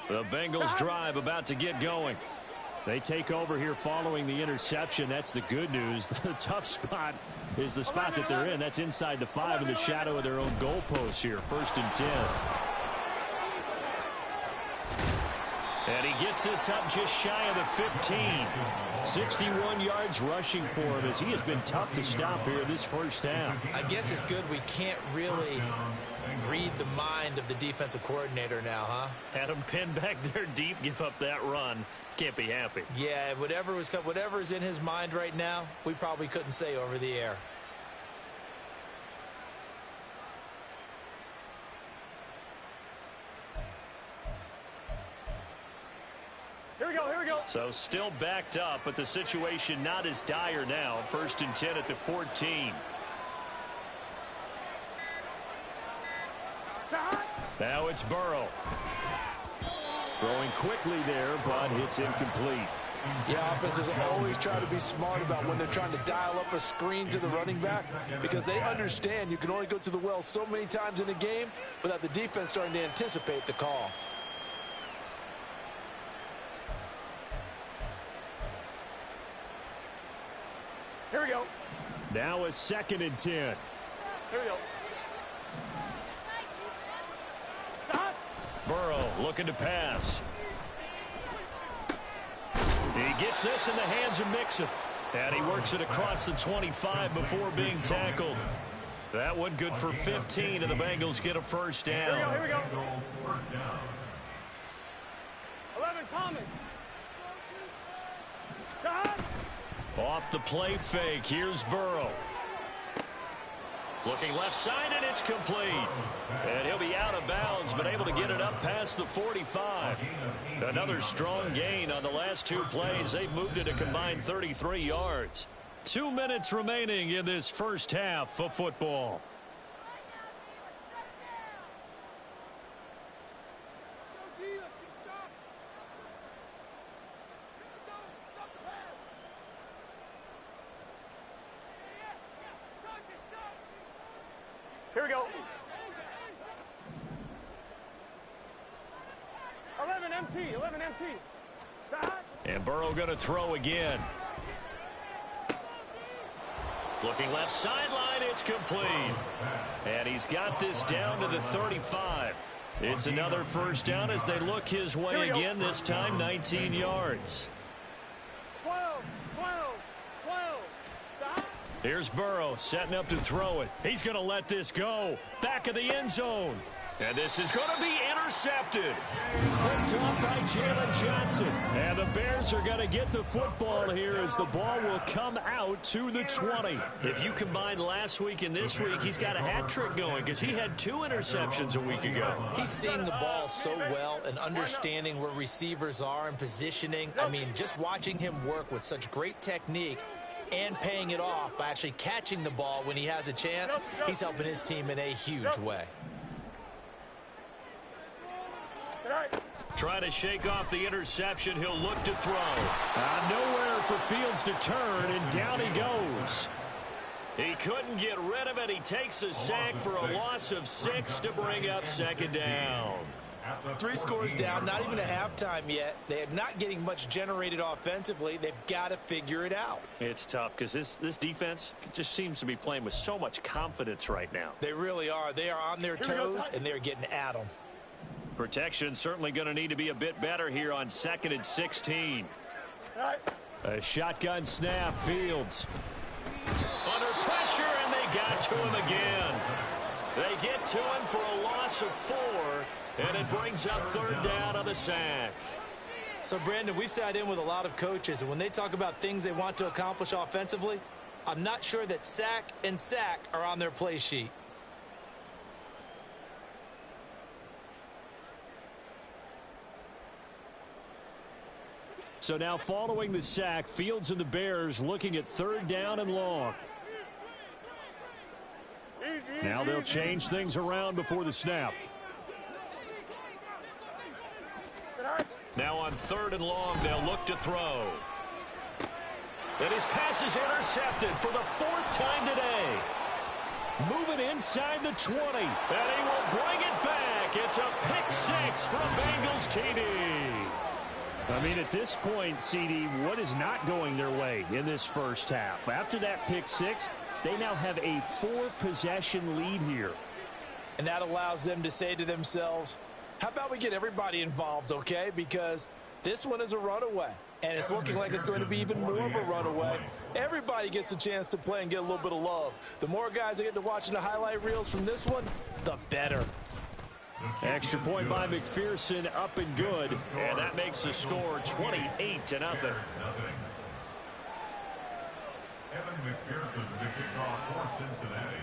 The Bengals drive about to get going. They take over here following the interception. That's the good news. The tough spot is the spot that they're in. That's inside the 5 in the shadow of their own goalpost here. 1st and 10. And he gets this up just shy of the 15. 61 yards rushing for him as he has been tough to stop here this first half. I guess it's good we can't really read the mind of the defensive coordinator now, huh? Had him pinned back there deep, give up that run. Can't be happy. Yeah, whatever is in his mind right now, we probably couldn't say over the air. Here we go. So still backed up, but the situation not as dire now. 1st and 10 at the 14. Now it's Burrow. Throwing quickly there, but it's incomplete. Yeah, offenses always try to be smart about when they're trying to dial up a screen to the running back because they understand you can only go to the well so many times in a game without the defense starting to anticipate the call. Here we go. Now a 2nd and 10. Here we go. Stop. Burrow looking to pass. He gets this in the hands of Mixon. And he works it across the 25 before being tackled. That one good for 15, and the Bengals get a first down. Here we go. 11, Thomas. Stop. Off the play fake, here's Burrow. Looking left side, and it's complete. And he'll be out of bounds, but able to get it up past the 45. Another strong gain on the last 2 plays. They've moved it a combined 33 yards. 2 minutes remaining in this first half of football. Here we go. 11 empty. Stop. And Burrow going to throw again. Looking left sideline, it's complete. And he's got this down to the 35. It's another first down as they look his way again, this time 19 yards. 12. Stop. Here's Burrow setting up to throw it. He's going to let this go. Back of the end zone. And this is going to be intercepted. Picked off by Jalen Johnson. And the Bears are going to get the football here as the ball will come out to the 20. If you combine last week and this week, he's got a hat trick going because he had 2 interceptions a week ago. He's seeing the ball so well and understanding where receivers are and positioning. I mean, just watching him work with such great technique and paying it off by actually catching the ball when he has a chance, he's helping his team in a huge way. Trying to shake off the interception. He'll look to throw. Nowhere for Fields to turn, and down he goes. He couldn't get rid of it. He takes a sack for a loss of 6 to bring up 2nd down. 3 scores down, not even a halftime yet. They are not getting much generated offensively. They've got to figure it out. It's tough because this defense just seems to be playing with so much confidence right now. They really are. They are on their toes, and they're getting at them. Protection certainly going to need to be a bit better here on 2nd and 16. A shotgun snap, Fields. Under pressure, and they got to him again. They get to him for a loss of 4, and it brings up 3rd down on the sack. So, Brandon, we sat in with a lot of coaches, and when they talk about things they want to accomplish offensively, I'm not sure that sack and sack are on their play sheet. So now following the sack, Fields and the Bears looking at 3rd down and long. Now they'll change things around before the snap. Now on 3rd and long, they'll look to throw. And his pass is intercepted for the 4th time today. Moving inside the 20. And he will bring it back back. It's a pick six from Bengals TD. I mean, at this point, CD, what is not going their way in this first half? After that pick six, they now have a 4-possession lead here. And that allows them to say to themselves, how about we get everybody involved, okay? Because this one is a runaway, and it's looking like it's going to be even more of a runaway. Everybody gets a chance to play and get a little bit of love. The more guys that get to watching the highlight reels from this one, the better. Extra point by McPherson, up and good. And that makes the score 28-0. Evan McPherson, the kickoff for Cincinnati.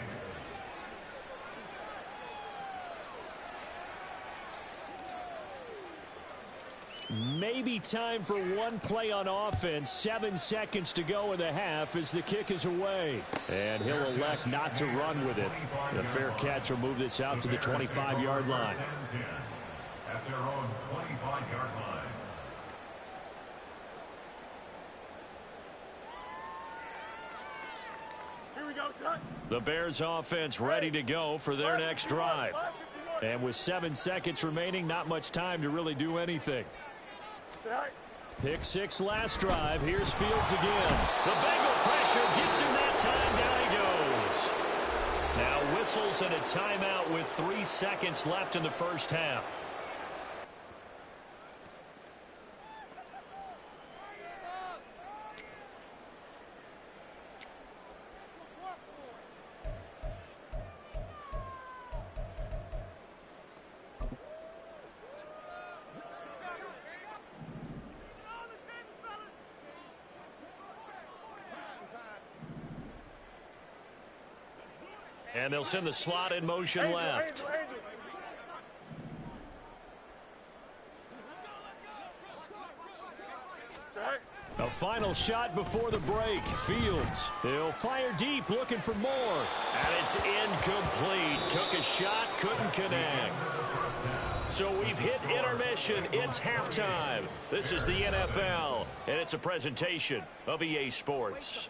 Maybe time for one play on offense. 7 seconds to go in the half as the kick is away. And he'll elect not to run with it. The fair catch will move this out to the 25-yard line. At their own 25-yard line. Here we go, son. The Bears offense ready to go for their next drive. And with 7 seconds remaining, not much time to really do anything. Pick six last drive. Here's Fields again. The Bengal pressure gets him that time. Down he goes. Now whistles and a timeout with 3 seconds left in the first half. And they'll send the slot in motion left. A final shot before the break. Fields. He'll fire deep, looking for more. And it's incomplete. Took a shot, couldn't connect. So we've hit intermission. It's halftime. This is the NFL, and it's a presentation of EA Sports.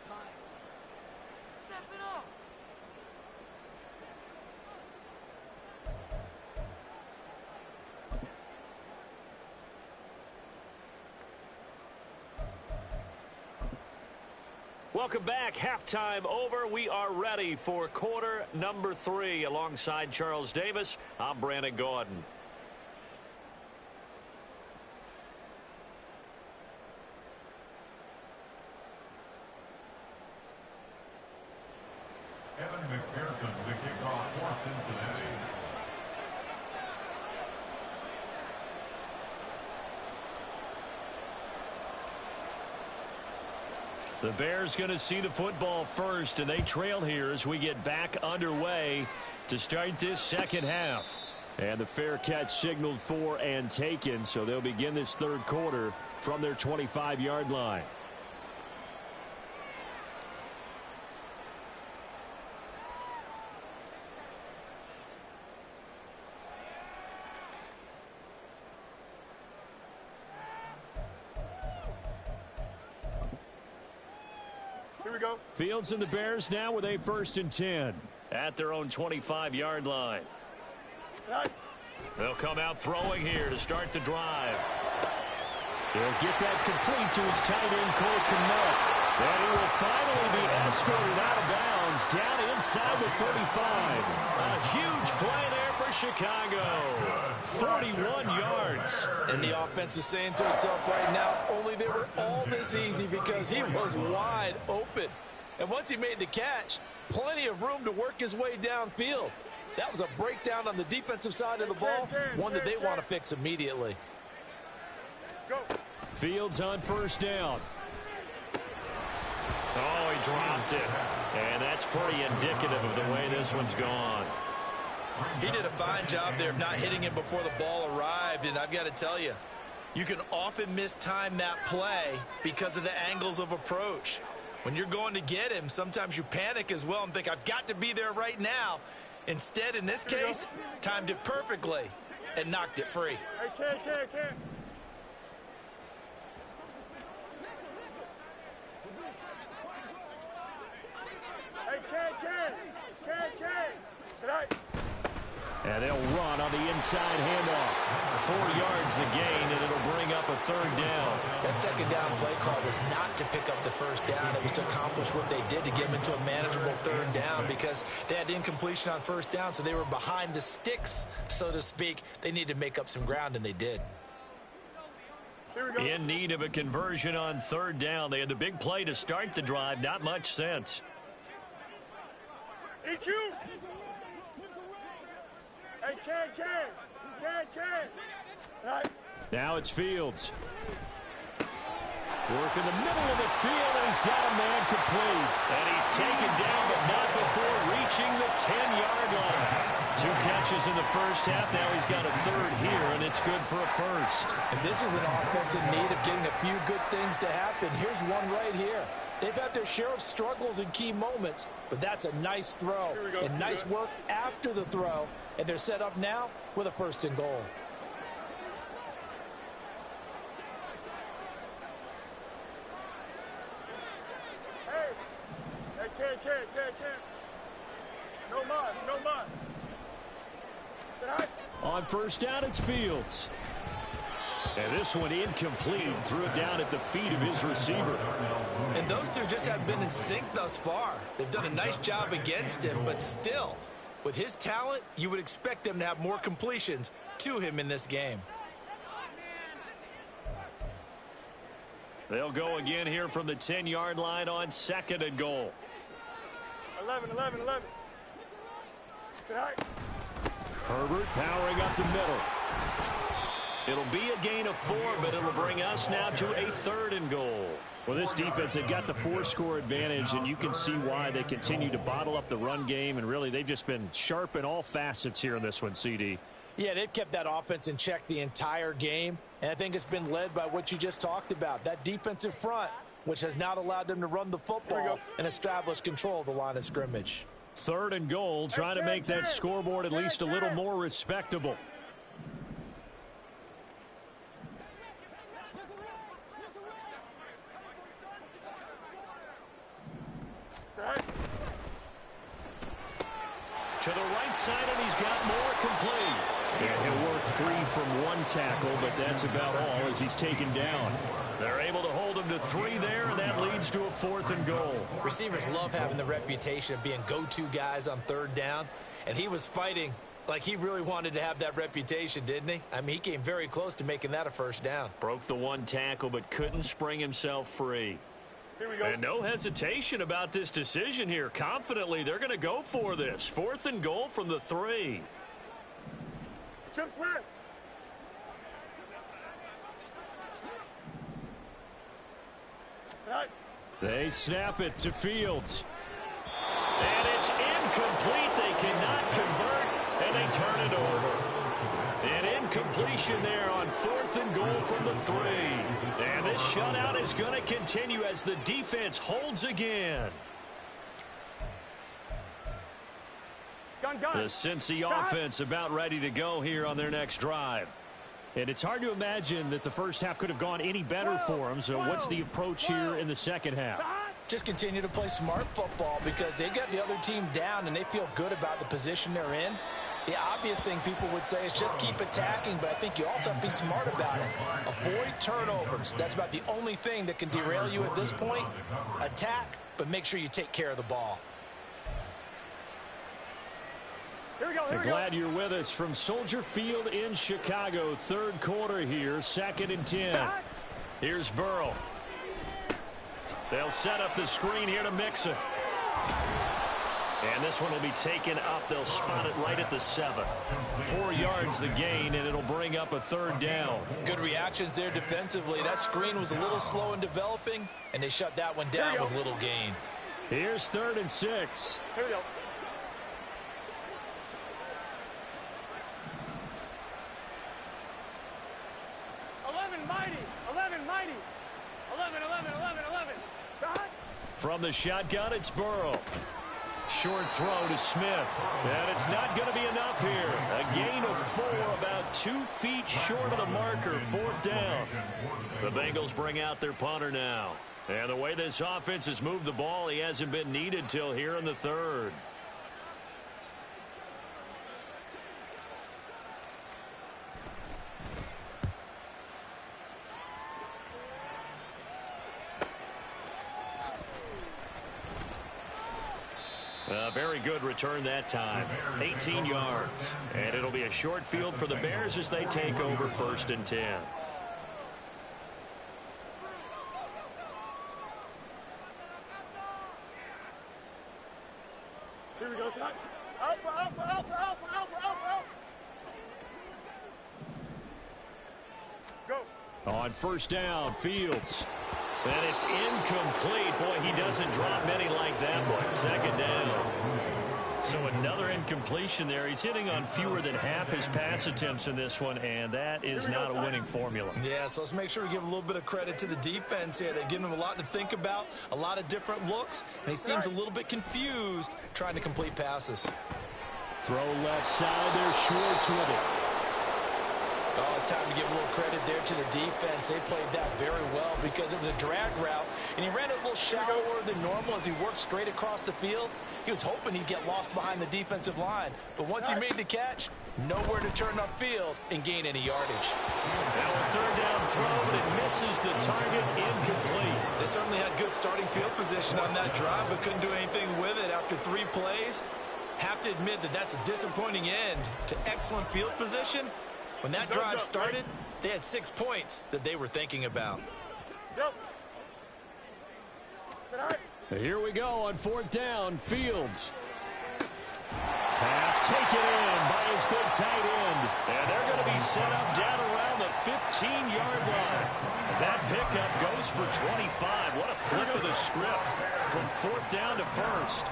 Welcome back. Halftime over. We are ready for quarter number 3. Alongside Charles Davis, I'm Brandon Gordon. Evan McPherson, the kickoff for Cincinnati. The Bears going to see the football first, and they trail here as we get back underway to start this second half. And the fair catch signaled for and taken, so they'll begin this third quarter from their 25-yard line. Fields and the Bears now with a 1st and 10. At their own 25-yard line. They'll come out throwing here to start the drive. He'll get that complete to his tight end, Cole Kmet. And he will finally be escorted out of bounds down inside the 35. A huge play there for Chicago. 41 yards. And the offense is saying to itself right now, only they were all this easy because he was wide open. And once he made the catch, plenty of room to work his way downfield. That was a breakdown on the defensive side of the ball, one that they want to fix immediately. Go. Fields on 1st down. Oh, he dropped it. And that's pretty indicative of the way this one's gone. He did a fine job there of not hitting him before the ball arrived, and I've got to tell you, you can often mistime that play because of the angles of approach. When you're going to get him, sometimes you panic as well and think, I've got to be there right now. Instead, in this case, timed it perfectly and knocked it free. Hey, can't. Hey, can't. Tonight. And they'll run on the inside handoff. 4 yards the gain, and it'll bring up a 3rd down. That 2nd down play call was not to pick up the 1st down. It was to accomplish what they did to get them into a manageable 3rd down because they had incompletion on 1st down, so they were behind the sticks, so to speak. They needed to make up some ground, and they did. In need of a conversion on 3rd down. They had the big play to start the drive. Not much sense. EQ! Hey, can. Right. Now it's Fields. Work in the middle of the field, and he's got a man complete. And he's taken down, but not before reaching the 10-yard line. 2 catches in the first half. Now he's got a 3rd here, and it's good for a 1st. And this is an offense in need of getting a few good things to happen. Here's one right here. They've had their share of struggles in key moments, but that's a nice throw. And nice work after the throw. And they're set up now with a 1st and goal. Hey, can. No muss. Say hi. On 1st down, it's Fields. And this one incomplete. Threw it down at the feet of his receiver. And those two just haven't been in sync thus far. They've done a nice job against him, but still, with his talent, you would expect them to have more completions to him in this game. They'll go again here from the 10-yard line on 2nd and goal. 11. Say hi. Herbert powering up the middle. It'll be a gain of 4, but it'll bring us now to a 3rd and goal. Well, this defense, they've got the 4-score advantage, and you can see why they continue to bottle up the run game, and really they've just been sharp in all facets here in this one, CD. Yeah, they've kept that offense in check the entire game, and I think it's been led by what you just talked about, that defensive front, which has not allowed them to run the football and establish control of the line of scrimmage. 3rd and goal, trying to make that scoreboard at least a little more respectable. To the right side, and he's got more complete. And he'll work free from 1 tackle, but that's about all as he's taken down. They're able to hold him to 3 there, and that leads to a 4th and goal. Receivers love having the reputation of being go-to guys on 3rd down, and he was fighting like he really wanted to have that reputation, didn't he? I mean, he came very close to making that a 1st down. Broke the 1 tackle, but couldn't spring himself free. Here we go. And no hesitation about this decision here. Confidently, they're going to go for this. 4th and goal from the 3. Chip slant. Right. They snap it to Fields. And it's incomplete. They cannot convert, and they turn it over. An incompletion there on 4th and goal from the 3. And this shutout is going to continue as the defense holds again. The Cincy offense about ready to go here on their next drive. And it's hard to imagine that the first half could have gone any better for them. So what's the approach here in the second half? Just continue to play smart football because they got the other team down and they feel good about the position they're in. The obvious thing people would say is just keep attacking, but I think you also have to be smart about it. Avoid turnovers. That's about the only thing that can derail you at this point. Attack, but make sure you take care of the ball. I'm glad you're with us from Soldier Field in Chicago. 3rd quarter here, 2nd and 10. Here's Burrow. They'll set up the screen here to Mixon. And this one will be taken up. They'll spot it right at the 7. 4 yards the gain, and it'll bring up a 3rd down. Good reactions there defensively. That screen was a little slow in developing, and they shut that one down with little gain. Here's 3rd and 6. Here we go. From the shotgun, it's Burrow. Short throw to Smith. And it's not going to be enough here. A gain of 4, about 2 feet short of the marker. 4th down. The Bengals bring out their punter now. And the way this offense has moved the ball, he hasn't been needed till here in the 3rd. good return that time. 18 yards. And it'll be a short field for the Bears as they take over 1st and 10. Here we go, son. Alpha. Go. On 1st down, Fields. And it's incomplete. Boy, he doesn't drop many like that one. 2nd down. So another incompletion there. He's hitting on fewer than half his pass attempts in this one, and that is not a winning formula. Yeah, so let's make sure we give a little bit of credit to the defense here. They've given him a lot to think about, a lot of different looks, and he seems a little bit confused trying to complete passes. Throw left side there, Schwartz with it. Oh, it's time to give a little credit there to the defense. They played that very well because it was a drag route, and he ran it a little shallower than normal as he worked straight across the field. He was hoping he'd get lost behind the defensive line, but once he made the catch, nowhere to turn upfield and gain any yardage. Now a 3rd down throw, but it misses the target, incomplete. They certainly had good starting field position on that drive, but couldn't do anything with it after 3 plays. Have to admit that that's a disappointing end to excellent field position. When that drive started, they had 6 points that they were thinking about. Here we go on 4th down, Fields. Pass taken in by his big tight end. And they're going to be set up down around the 15-yard line. That pickup goes for 25. What a flip of the script from 4th down to 1st.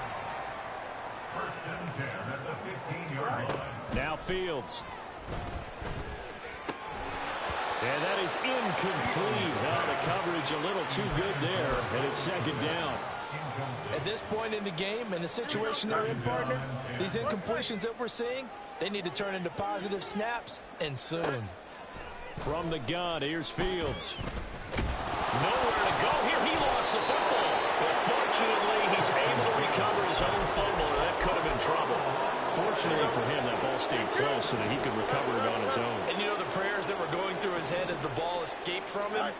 1st and 10 at the 15-yard line. Now Fields. And that is incomplete. Well, the coverage a little too good there, and it's 2nd down. At this point in the game, in the situation they're in, partner, these incompletions that we're seeing, they need to turn into positive snaps, and soon. From the gun, here's Fields. Nowhere to go here. He lost the football. But fortunately, he's able to recover his own fumble, or that could have been trouble. Fortunately for him, that ball stayed close so that he could recover it on his own. And you know the prayers that were going through his head as the ball escaped from him?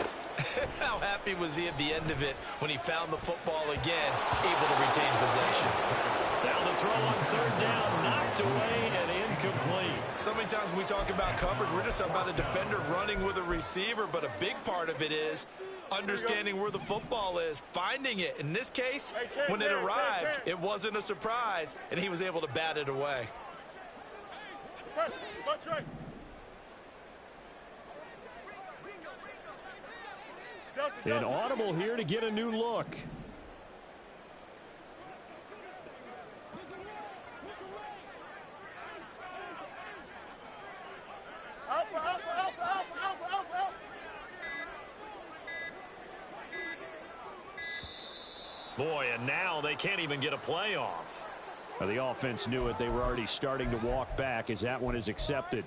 How happy was he at the end of it when he found the football again, able to retain possession? Now the throw on 3rd down, knocked away and incomplete. So many times when we talk about coverage, we're just about a defender running with a receiver, but a big part of it is understanding where the football is, finding it. In this case, when it arrived, it wasn't a surprise, and he was able to bat it away. An audible here to get a new look. Alpha. Boy, and now they can't even get a play off. Well, the offense knew it. They were already starting to walk back as that one is accepted.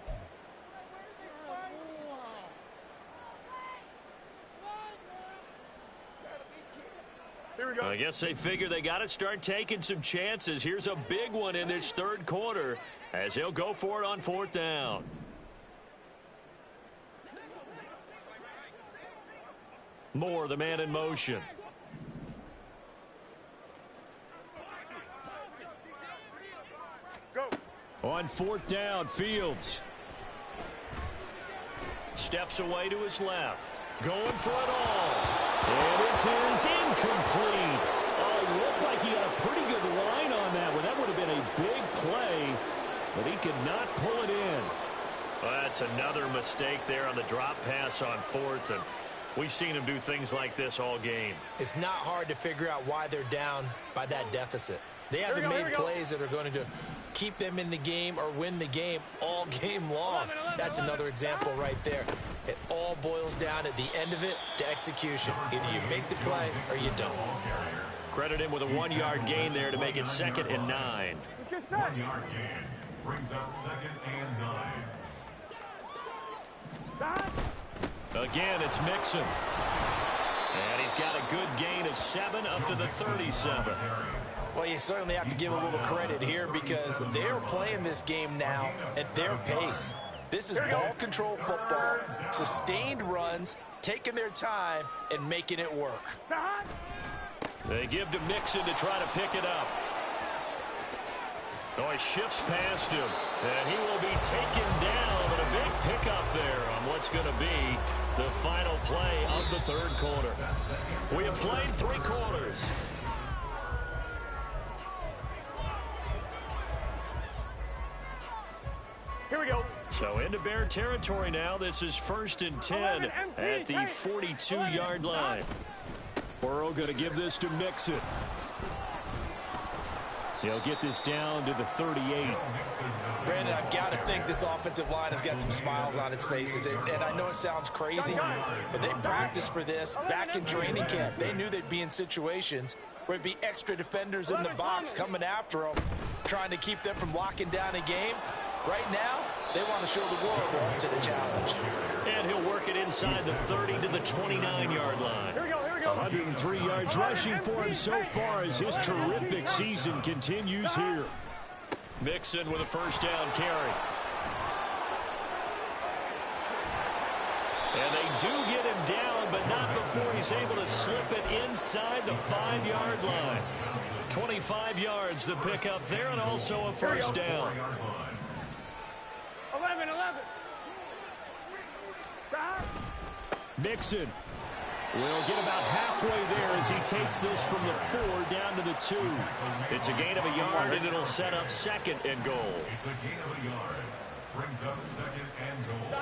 I guess they figure they got to start taking some chances. Here's a big one in this 3rd quarter as he'll go for it on 4th down. Moore, the man in motion. Go. On 4th down, Fields. Steps away to his left. Going for it all. And this is incomplete. Oh, it looked like he had a pretty good line on that one. That would have been a big play, but he could not pull it in. Well, that's another mistake there on the drop pass on 4th, and we've seen him do things like this all game. It's not hard to figure out why they're down by that deficit. They haven't made plays that are going to keep them in the game or win the game all game long. That's another example right there. It all boils down at the end of it to execution. Either you make the play or you don't. Credit him with a 1-yard gain there to make it 2nd and 9. 1-yard gain brings up 2nd and 9. Again, it's Mixon. And he's got a good gain of 7 up to the 37. Well, you certainly have to give a little credit here because they're playing this game now at their pace. This is ball control football, sustained runs, taking their time, and making it work. They give to Mixon to try to pick it up. Oh, he shifts past him, and he will be taken down, but a big pickup there on what's going to be the final play of the third quarter. We have played 3 quarters. Here we go. So into Bear territory now. This is 1st and 10 at the 42-yard line. Burrow going to give this to Mixon. He'll get this down to the 38. Brandon, I've got to think this offensive line has got some smiles on its faces. And I know it sounds crazy, but they practiced for this back in training camp. They knew they'd be in situations where it'd be extra defenders in the box coming after them, trying to keep them from locking down a game. Right now, they want to show the world they're up to the challenge. And he'll work it inside the 30 to the 29-yard line. Here we go, here we go. 103 yards rushing for him so far as his terrific season continues here. Mixon with a first down carry. And they do get him down, but not before he's able to slip it inside the 5-yard line. 25 yards the pickup there, and also a first down. 11. Mixon will get about halfway there as he takes this from the 4 down to the 2. It's a gain of a yard, and it'll set up 2nd and goal. It's a gain of a yard. Brings up 2nd and goal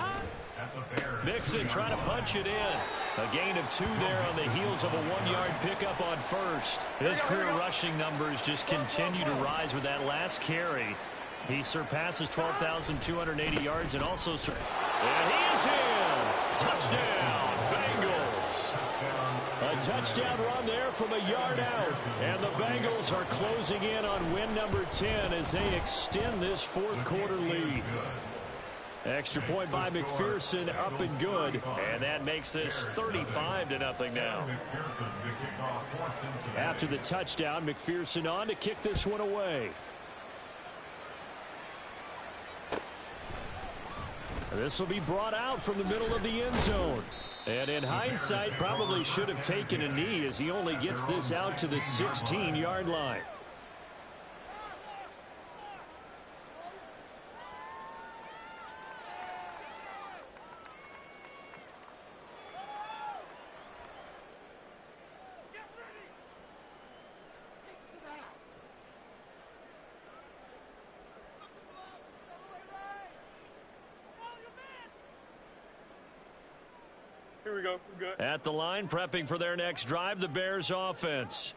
at the Bears. Mixon trying to punch it in. A gain of 2 there on the heels of a 1-yard pickup on first. His career rushing numbers just continue to rise with that last carry. He surpasses 12,280 yards and also... And he is in! Touchdown, Bengals! A touchdown run there from a yard out. And the Bengals are closing in on win number 10 as they extend this 4th quarter lead. Extra point by McPherson, up and good. And that makes this 35-0 now. After the touchdown, McPherson on to kick this one away. This will be brought out from the middle of the end zone. And in hindsight, probably should have taken a knee as he only gets this out to the 16-yard line. Here we go. We're good. At the line, prepping for their next drive, the Bears offense.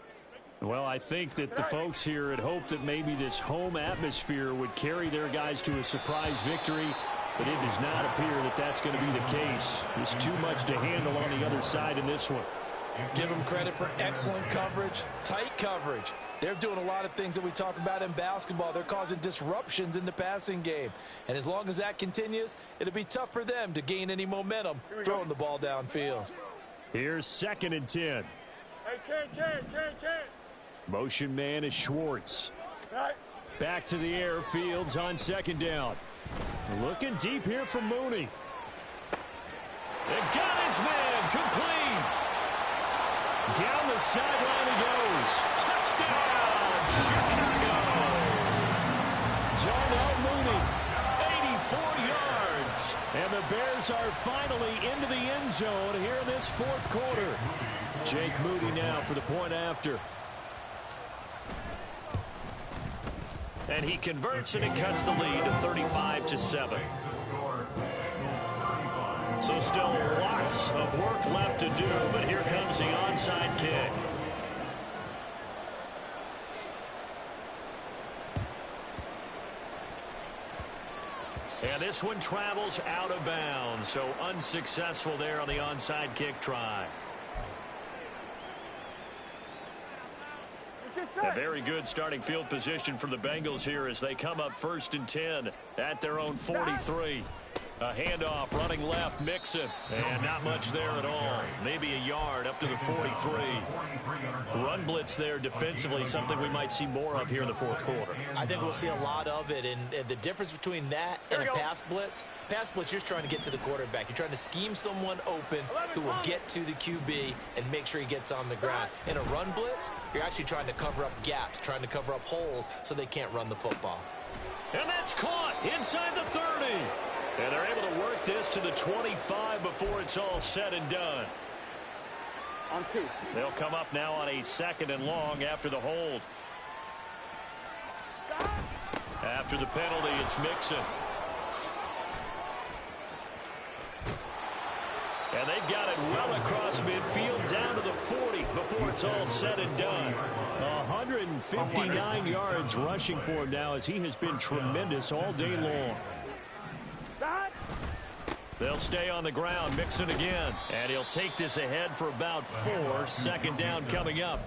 Well, I think that the folks here had hoped that maybe this home atmosphere would carry their guys to a surprise victory, but it does not appear that that's going to be the case. There's too much to handle on the other side in this one. Give them credit for excellent coverage, tight coverage. They're doing a lot of things that we talk about in basketball. They're causing disruptions in the passing game. And as long as that continues, it'll be tough for them to gain any momentum throwing the ball downfield. Here's 2nd and 10. Hey, Ken. Motion man is Schwartz. Right. Back to the air. Fields on 2nd down. Looking deep here from Mooney. And got his man complete. Down the sideline he goes. Touchdown, Chicago. Darnell Mooney, 84 yards. And the Bears are finally into the end zone here in this 4th quarter. Jake Moody now for the point after. And he converts and it cuts the lead to 35-7. So still lots of work left to do, but here comes the onside kick. And this one travels out of bounds, so unsuccessful there on the onside kick try. A very good starting field position for the Bengals here as they come up 1st and 10 at their own 43. A handoff, running left, Mixon. And not much there at all. Maybe a yard up to the 43. Run blitz there defensively, something we might see more of here in the fourth quarter. I think we'll see a lot of it. And the difference between that and a pass blitz, you're just trying to get to the quarterback. You're trying to scheme someone open who will get to the QB and make sure he gets on the ground. In a run blitz, you're actually trying to cover up gaps, trying to cover up holes so they can't run the football. And that's caught inside the 30. And they're able to work this to the 25 before it's all said and done. On 2. They'll come up now on a 2nd and long after the hold. After the penalty, it's Mixon. And they've got it well across midfield down to the 40 before it's all said and done. 159 yards rushing for him now as he has been tremendous all day long. They'll stay on the ground, Mixon again. And he'll take this ahead for about 4. 2nd down coming up.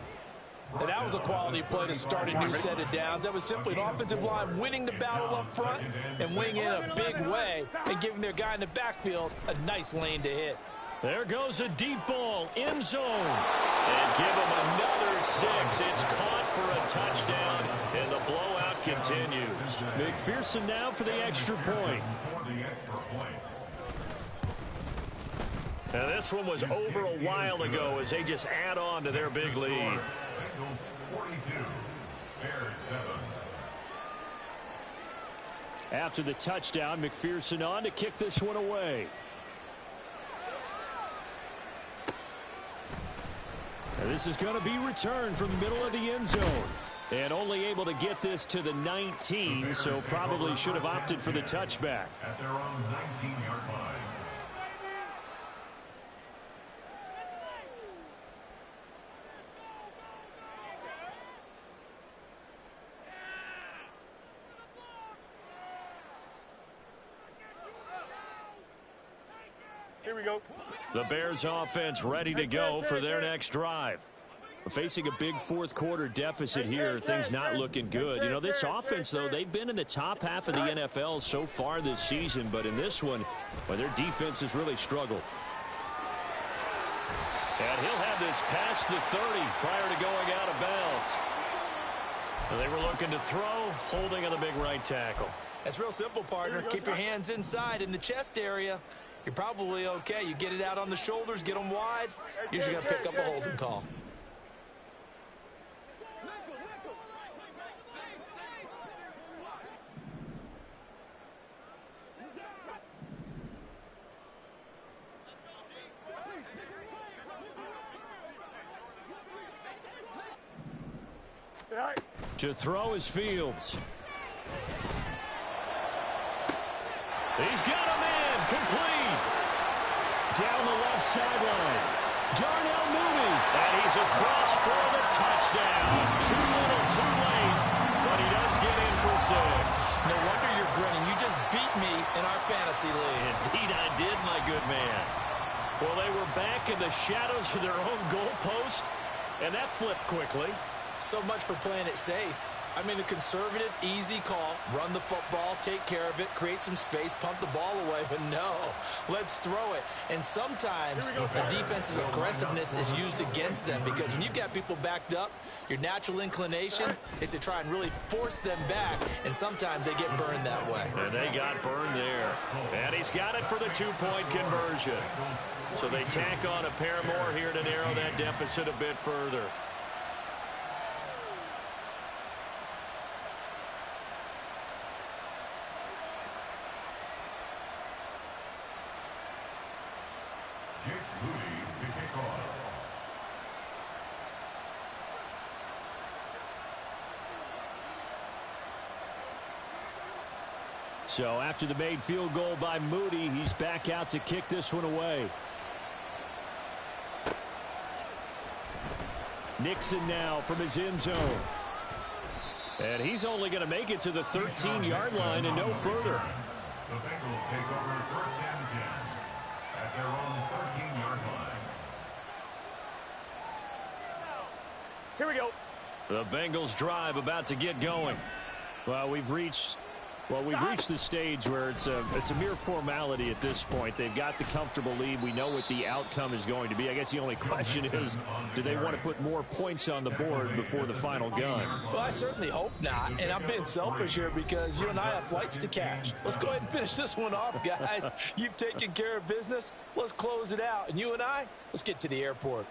And that was a quality play to start a new set of downs. That was simply an offensive line winning the battle up front and winning in a big way and giving their guy in the backfield a nice lane to hit. There goes a deep ball, end zone. And give him another 6. It's caught for a touchdown, and the blowout continues. McPherson now for the extra point. Now this one was over a while ago as they just add on to their big lead. Bengals 42, Bears 7. After the touchdown, McPherson on to kick this one away. And this is going to be returned from the middle of the end zone. And only able to get this to the 19, so probably should have opted for the touchback. At their own 19-yard line. Here we go. The Bears offense ready to go for their next drive. Facing a big fourth quarter deficit here, things not looking good. You know, this offense, though, they've been in the top half of the NFL so far this season, but in this one, well, their defense has really struggled. And he'll have this past the 30 prior to going out of bounds. They were looking to throw, holding on the big right tackle. That's real simple, partner. Keep your hands inside in the chest area. You're probably okay. You get it out on the shoulders, get them wide. Usually going to pick up a holding call. To throw is Fields. He's got a man complete. Down the left sideline. Darnell Mooney. And he's across for the touchdown. Too little, too late. But he does get in for 6. No wonder you're grinning. You just beat me in our fantasy league. Indeed I did, my good man. Well, they were back in the shadows of their own goalpost, and that flipped quickly. So much for playing it safe. I mean, the conservative, easy call, run the football, take care of it, create some space, pump the ball away, but no, let's throw it. And sometimes the defense's aggressiveness is used against them because when you've got people backed up, your natural inclination is to try and really force them back, and sometimes they get burned that way. And they got burned there. And he's got it for the 2-point conversion. So they tack on a pair more here to narrow that deficit a bit further. So after the made field goal by Moody, he's back out to kick this one away. Nixon now from his end zone. And he's only going to make it to the 13-yard line and no further. The Bengals take over 1st and 10 at their own 13-yard line. Here we go. The Bengals drive about to get going. Well, we've reached Well, we've reached the stage where it's a mere formality at this point. They've got the comfortable lead. We know what the outcome is going to be. I guess the only question is, do they want to put more points on the board before the final gun? Well, I certainly hope not. And I'm being selfish here because you and I have flights to catch. Let's go ahead and finish this one off, guys. You've taken care of business. Let's close it out. And you and I, let's get to the airport.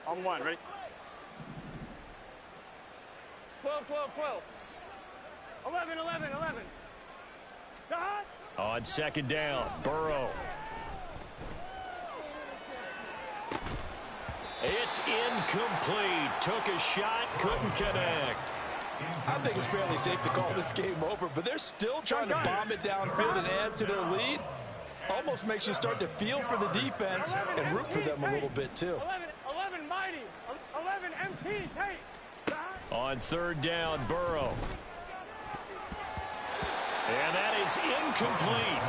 On one, ready? 12, 12, 12. 11, 11, 11. Dot. On second down, Burrow. It's incomplete. Took a shot, couldn't connect. I think it's fairly safe to call this game over, but they're still trying to bomb it downfield and add to their lead. Almost makes you start to feel for the defense and root for them a little bit, too. 11 mighty. 11 MT. Take. On third down, Burrow. And that is incomplete.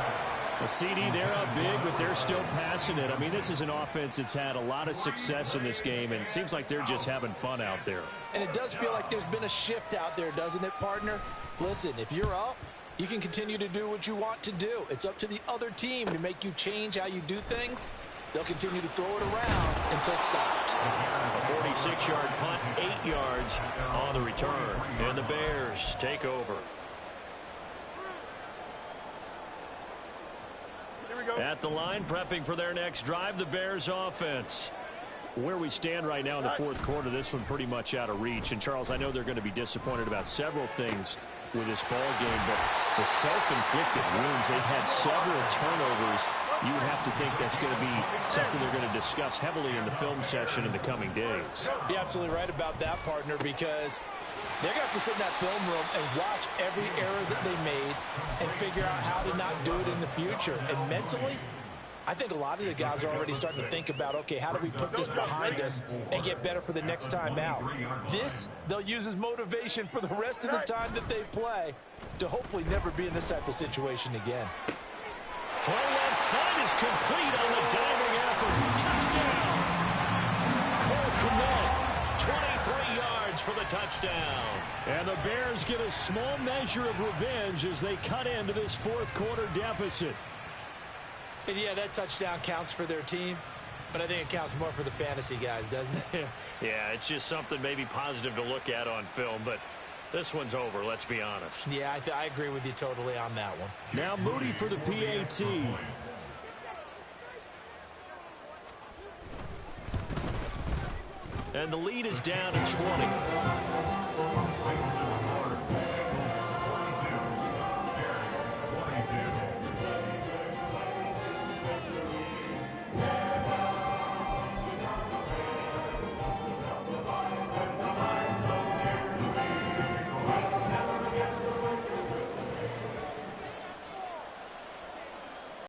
The CD, they're up big, but they're still passing it. I mean, this is an offense that's had a lot of success in this game, and it seems like they're just having fun out there. And it does feel like there's been a shift out there, doesn't it, partner? Listen, if you're up, you can continue to do what you want to do. It's up to the other team to make you change how you do things. They'll continue to throw it around until stopped. A 46-yard punt, 8 yards on the return. And the Bears take over. At the line, prepping for their next drive, the Bears offense. Where we stand right now in the fourth quarter, this one pretty much out of reach. And, Charles, I know they're going to be disappointed about several things with this ball game, but the self-inflicted wounds, they've had several turnovers. You would have to think that's going to be something they're going to discuss heavily in the film session in the coming days. You're absolutely right about that, partner, because they're going to have to sit in that film room and watch every error that they made and figure out how to not do it in the future. And mentally, I think a lot of the guys are already starting to think about, okay, how do we put this behind us and get better for the next time out? This, they'll use as motivation for the rest of the time that they play to hopefully never be in this type of situation again. Throw left side is complete on the diving effort. Touchdown! Cole Kmet, 23 yards for the touchdown. And the Bears get a small measure of revenge as they cut into this fourth quarter deficit. And yeah, that touchdown counts for their team, but I think it counts more for the fantasy guys, doesn't it? Yeah, it's just something maybe positive to look at on film, but this one's over, let's be honest. Yeah, I agree with you totally on that one. Now Moody for the PAT. And the lead is down to 20.